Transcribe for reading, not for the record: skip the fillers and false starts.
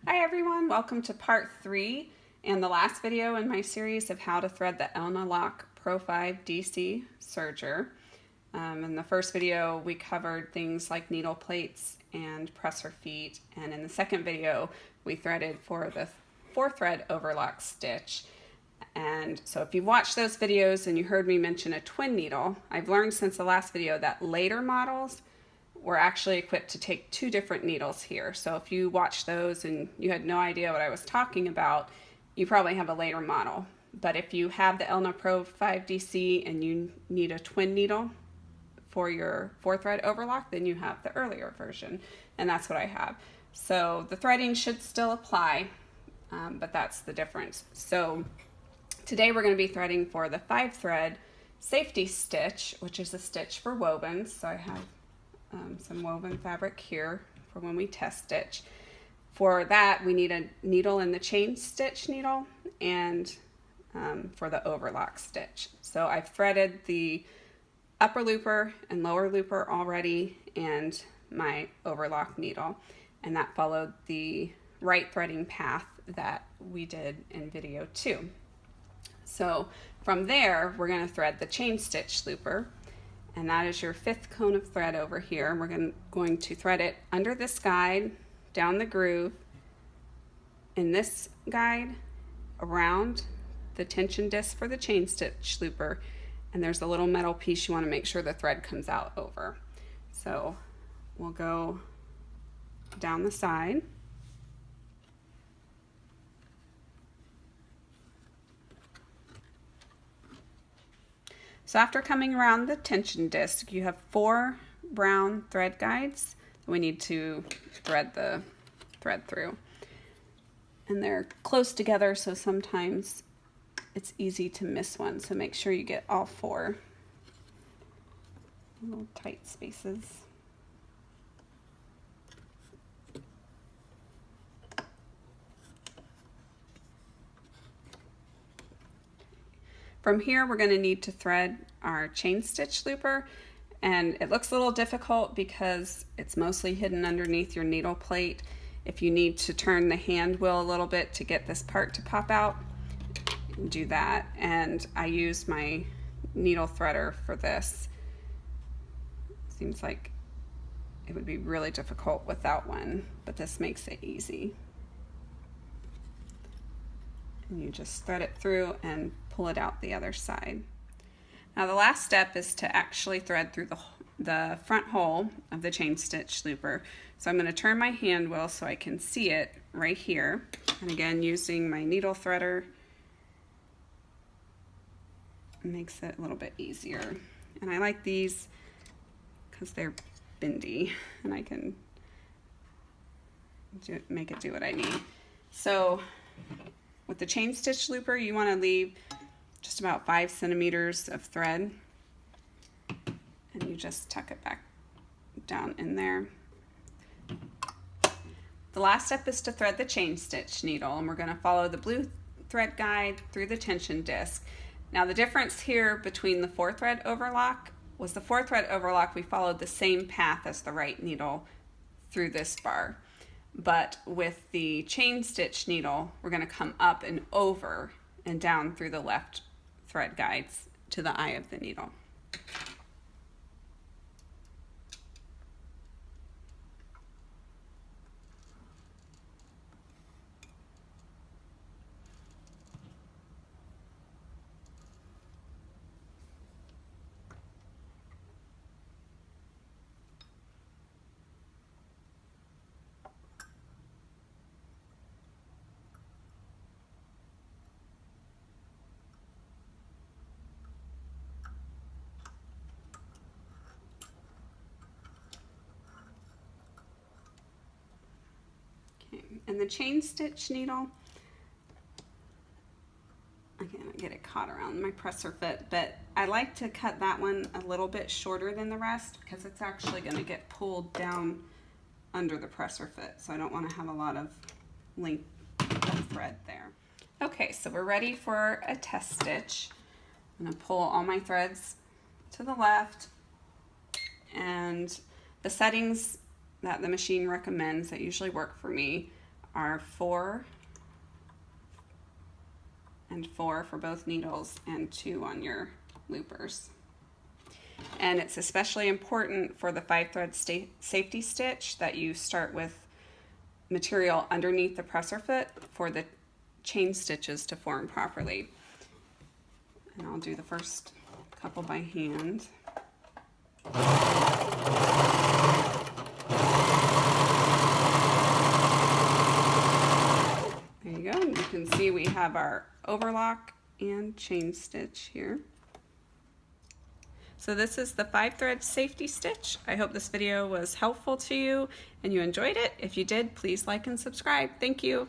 Hi everyone, welcome to part 3 and the last video in my series of how to thread the Elna Lock Pro 5 DC serger. In the first video we covered things like needle plates and presser feet, and in the second video we threaded for the 4-thread overlock stitch. And so if you've watched those videos and you heard me mention a twin needle, I've learned since the last video that later models we're actually equipped to take 2 different needles here. So if you watched those and you had no idea what I was talking about, you probably have a later model. But if you have the Elna Pro 5 DC and you need a twin needle for your 4-thread overlock, then you have the earlier version, and that's what I have. So the threading should still apply, but that's the difference. So today we're going to be threading for the 5-thread safety stitch, which is a stitch for wovens. So I have some woven fabric here for when we test stitch. For that we need a needle in the chain stitch needle and for the overlock stitch. So I've threaded the upper looper and lower looper already and my overlock needle, and that followed the right threading path that we did in video 2. So from there we're going to thread the chain stitch looper, and that is your 5th cone of thread over here. We're going to thread it under this guide, down the groove, in this guide, around the tension disc for the chain stitch looper, and there's a little metal piece you want to make sure the thread comes out over. So we'll go down the side. So after coming around the tension disc, you have 4 brown thread guides that we need to thread the thread through. And they're close together, so sometimes it's easy to miss one. So make sure you get all 4 little tight spaces. From here we're going to need to thread our chain stitch looper, and it looks a little difficult because it's mostly hidden underneath your needle plate. If you need to turn the hand wheel a little bit to get this part to pop out, do that. And I use my needle threader for this. Seems like it would be really difficult without one, but this makes it easy. And you just thread it through and pull it out the other side. Now the last step is to actually thread through the front hole of the chain stitch looper. So I'm going to turn my hand wheel so I can see it right here, and again using my needle threader makes it a little bit easier. And I like these because they're bendy and I can make it do what I need. So with the chain stitch looper you want to leave just about 5 centimeters of thread, and you just tuck it back down in there. The last step is to thread the chain stitch needle, and we're going to follow the blue thread guide through the tension disc. Now the difference here between the 4-thread overlock was the 4-thread overlock we followed the same path as the right needle through this bar. But with the chain stitch needle, we're going to come up and over and down through the left thread guides to the eye of the needle. And the chain stitch needle, again I get it caught around my presser foot, but I like to cut that one a little bit shorter than the rest because it's actually going to get pulled down under the presser foot, so I don't want to have a lot of length of thread there. Okay, so we're ready for a test stitch. I'm going to pull all my threads to the left, and the settings that the machine recommends that usually work for me are 4 and 4 for both needles and 2 on your loopers. And it's especially important for the 5-thread safety stitch that you start with material underneath the presser foot for the chain stitches to form properly. And I'll do the first couple by hand. There you go. And you can see we have our overlock and chain stitch here. So this is the 5-thread safety stitch. I hope this video was helpful to you and you enjoyed it. If you did, please like and subscribe. Thank you.